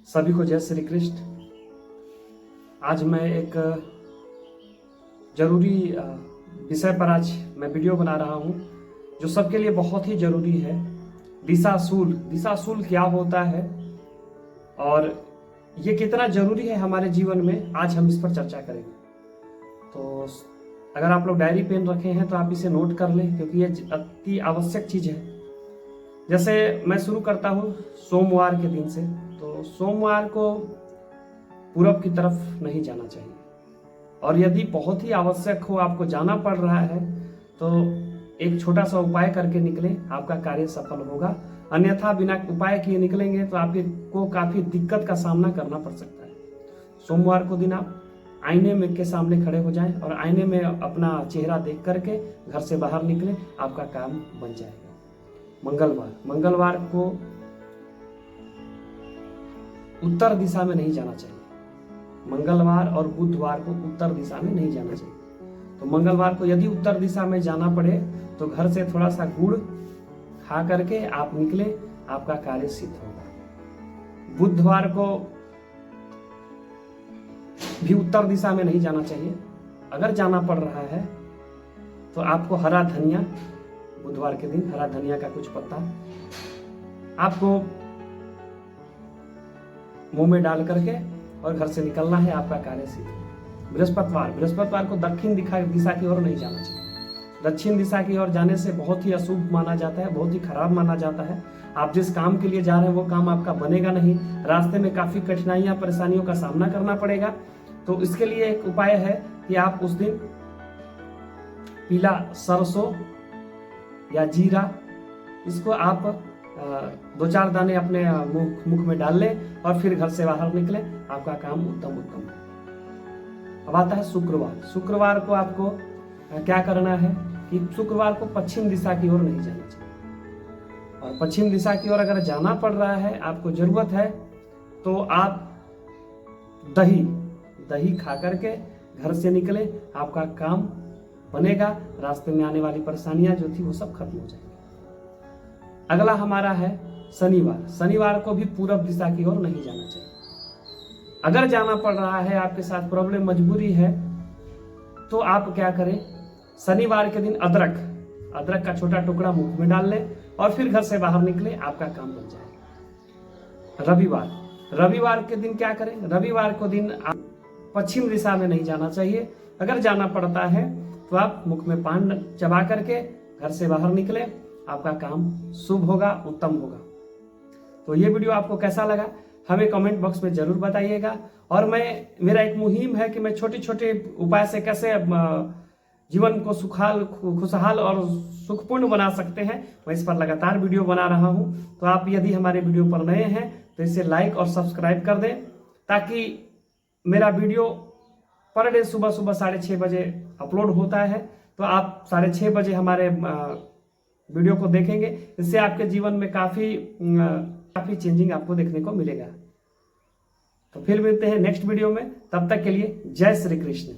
सभी को जय श्री कृष्ण। आज मैं एक जरूरी विषय पर आज मैं वीडियो बना रहा हूं जो सबके लिए बहुत ही जरूरी है। दिशाशूल, दिशाशूल क्या होता है और ये कितना जरूरी है हमारे जीवन में, आज हम इस पर चर्चा करेंगे। तो अगर आप लोग डायरी पेन रखे हैं तो आप इसे नोट कर लें, क्योंकि ये अति आवश्यक चीज है। जैसे मैं शुरू करता हूँ सोमवार के दिन से, तो सोमवार को पूरब की तरफ नहीं जाना चाहिए, और यदि बहुत ही आवश्यक हो, आपको जाना पड़ रहा है, तो एक छोटा सा उपाय करके निकलें, आपका कार्य सफल होगा। अन्यथा बिना उपाय किए निकलेंगे तो आपको काफी दिक्कत का सामना करना पड़ सकता है। सोमवार को दिन आप आईने में के सामने खड़े हो जाएं और आईने में अपना चेहरा देख करके घर से बाहर निकलें, आपका काम बन जाएगा। मंगलवार को उत्तर दिशा में नहीं जाना चाहिए। मंगलवार और बुधवार को उत्तर दिशा में नहीं जाना चाहिए। तो मंगलवार को यदि उत्तर दिशा में जाना पड़े तो घर से थोड़ा सा गुड़ खा करके आप निकले, आपका कार्य सिद्ध होगा। बुधवार को भी उत्तर दिशा में नहीं जाना चाहिए। अगर जाना पड़ रहा है तो आपको हरा धनिया, बुधवार के दिन हरा धनिया का कुछ पत्ता आपको मुंह में डाल करके और घर से निकलना है, आपका कार्य सिद्ध। बृहस्पतिवार को दक्षिण दिशा की ओर नहीं जाना चाहिए। दक्षिण दिशा की ओर जाने से बहुत ही अशुभ माना जाता है, बहुत ही खराब माना जाता है। आप जिस काम के लिए जा रहे हैं वो काम आपका बनेगा नहीं, रास्ते में काफी कठिनाइयां परेशानियों का सामना करना पड़ेगा। तो इसके लिए एक उपाय है कि आप उस दिन पीला सरसों या जीरा, इसको आप 2-4 दाने अपने मुख में डाल लें और फिर घर से बाहर निकले, आपका काम उत्तम है। अब आता है शुक्रवार को आपको क्या करना है कि शुक्रवार को पश्चिम दिशा की ओर नहीं जाना चाहिए। और पश्चिम दिशा की ओर अगर जाना पड़ रहा है, आपको जरूरत है, तो आप दही खा करके घर से निकले, आपका काम बनेगा। रास्ते में आने वाली परेशानियां जो थी वो सब खत्म हो जाएंगी। अगला हमारा है शनिवार को भी पूरब दिशा की ओर नहीं जाना चाहिए। अगर जाना पड़ रहा है, आपके साथ प्रॉब्लम मजबूरी है, तो आप क्या करें, शनिवार के दिन अदरक का छोटा टुकड़ा मुंह में डाल लें और फिर घर से बाहर निकले, आपका काम बन जाएगा। रविवार के दिन क्या करें, रविवार को दिन आप पश्चिम दिशा में नहीं जाना चाहिए। अगर जाना पड़ता है तो आप मुख में पान चबा करके घर से बाहर निकले, आपका काम शुभ होगा, उत्तम होगा। तो ये वीडियो आपको कैसा लगा हमें कमेंट बॉक्स में जरूर बताइएगा। और मेरा एक मुहिम है कि मैं छोटे छोटे उपाय से कैसे जीवन को खुशहाल और सुखपूर्ण बना सकते हैं, मैं इस पर लगातार वीडियो बना रहा हूं। तो आप यदि हमारे वीडियो पर नए हैं तो इसे लाइक और सब्सक्राइब कर दें, ताकि मेरा वीडियो पर डे सुबह 6:30 बजे अपलोड होता है। तो आप 6:30 बजे हमारे वीडियो को देखेंगे, इससे आपके जीवन में काफी चेंजिंग आपको देखने को मिलेगा। तो फिर मिलते हैं नेक्स्ट वीडियो में, तब तक के लिए जय श्री कृष्ण।